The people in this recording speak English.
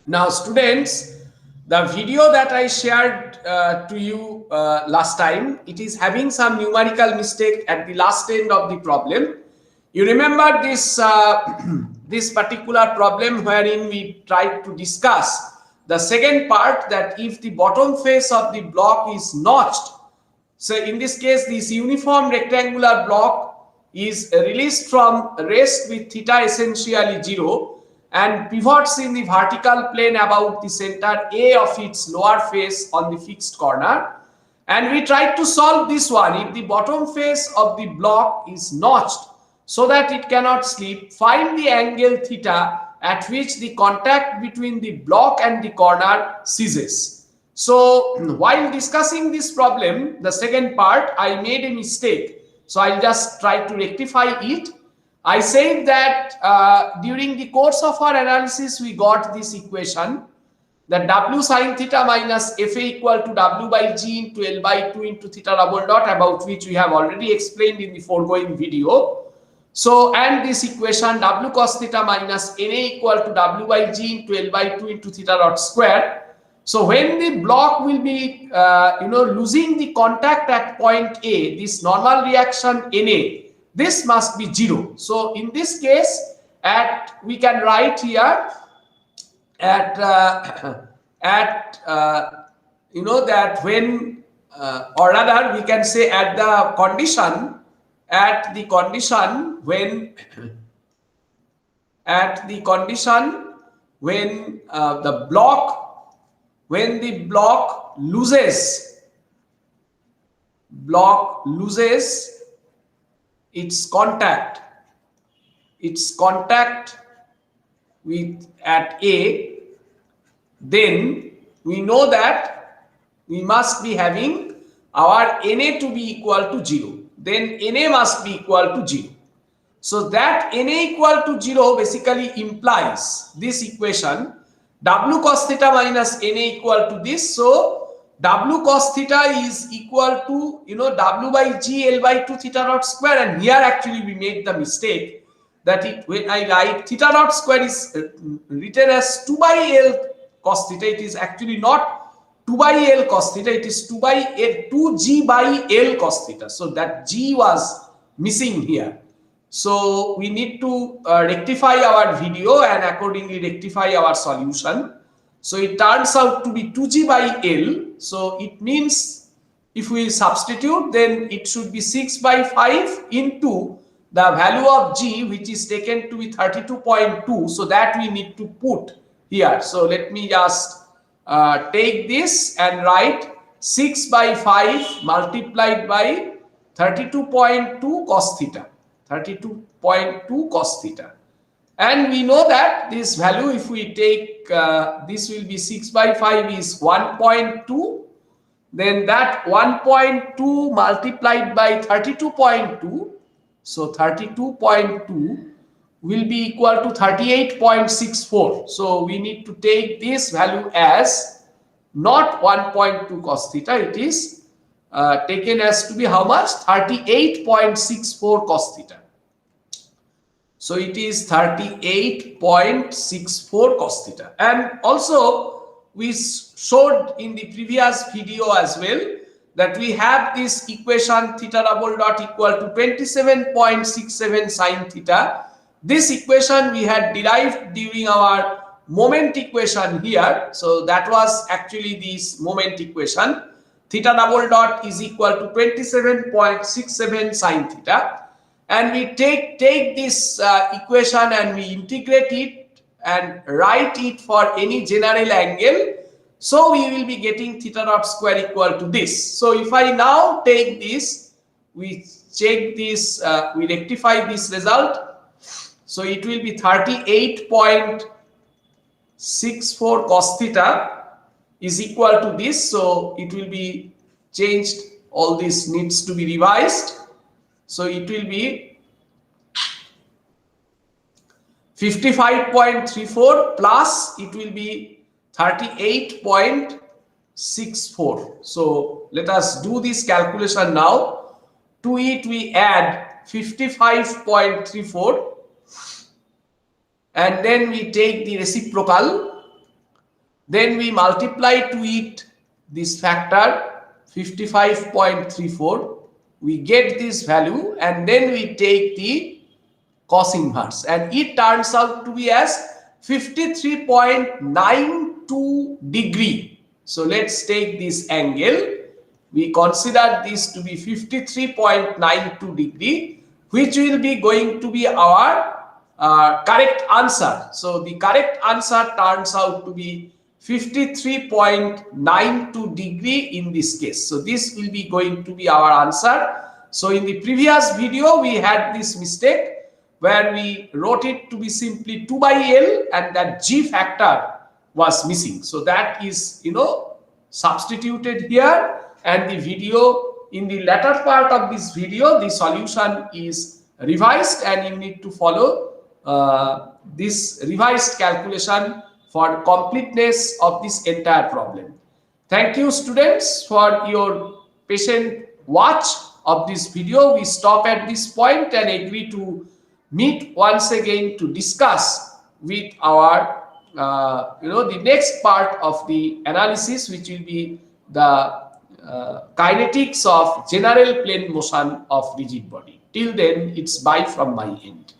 Now, students, the video that I shared to you last time, it is having some numerical mistake at the last end of the problem. You remember this this particular problem wherein we tried to discuss the second part, that if the bottom face of the block is notched, so in this case this uniform rectangular block is released from rest with theta essentially 0 and pivots in the vertical plane about the center A of its lower face on the fixed corner. And we tried to solve this one. If the bottom face of the block is notched so that it cannot slip, find the angle theta at which the contact between the block and the corner ceases. So while discussing this problem, the second part, I made a mistake. So I'll just try to rectify it. I said that during the course of our analysis, we got this equation that W sine theta minus Fa equal to W by G into L by 2 into theta double dot, about which we have already explained in the foregoing video. So, and this equation W cos theta minus Na equal to W by G into L by 2 into theta dot square. So when the block will be losing the contact at point A, this normal reaction Na, this must be 0. So in this case, we can write here that when or rather we can say at the condition when the block loses its contact with at A, then we know that we must be having our Na to be equal to 0. Then Na must be equal to 0. So that Na equal to 0 basically implies this equation W cos theta minus Na equal to this. So W cos theta is equal to W by G L by 2 theta dot square, and here actually we made the mistake that when I write theta dot square is written as 2 by L cos theta. It is actually not 2 by L cos theta, it is 2G by L cos theta. So that G was missing here. So we need to rectify our video and accordingly rectify our solution. So it turns out to be 2G by L. So it means if we substitute, then it should be 6 by 5 into the value of G, which is taken to be 32.2. So that we need to put here. So let me just take this and write 6 by 5 multiplied by 32.2 cos theta. 32.2 cos theta. And we know that this value, if we take this will be 6 by 5 is 1.2. Then that 1.2 multiplied by 32.2. So 32.2 will be equal to 38.64. So we need to take this value as not 1.2 cos theta. It is taken as to be how much? 38.64 cos theta. So it is 38.64 cos theta. And also we showed in the previous video as well that we have this equation theta double dot equal to 27.67 sine theta. This equation we had derived during our moment equation here. So that was actually this moment equation. Theta double dot is equal to 27.67 sine theta. And we take this equation and we integrate it and write it for any general angle. So we will be getting theta dot square equal to this. So if I now take this, we check this, we rectify this result. So it will be 38.64 cos theta is equal to this. So it will be changed. All this needs to be revised. So it will be 55.34 plus it will be 38.64. So let us do this calculation now. To it we add 55.34 and then we take the reciprocal. Then we multiply to it this factor 55.34. We get this value and then we take the cos inverse and it turns out to be as 53.92 degree. So let's take this angle. We consider this to be 53.92 degree, which will be going to be our correct answer. So the correct answer turns out to be 53.92 degree in this case. So this will be going to be our answer. So in the previous video, we had this mistake where we wrote it to be simply 2 by L and that G factor was missing. So that is, substituted here, and the video, in the latter part of this video, the solution is revised and you need to follow this revised calculation for completeness of this entire problem. Thank you, students, for your patient watch of this video. We stop at this point and agree to meet once again to discuss with our the next part of the analysis, which will be the kinetics of general plane motion of rigid body. Till then, it's bye from my end.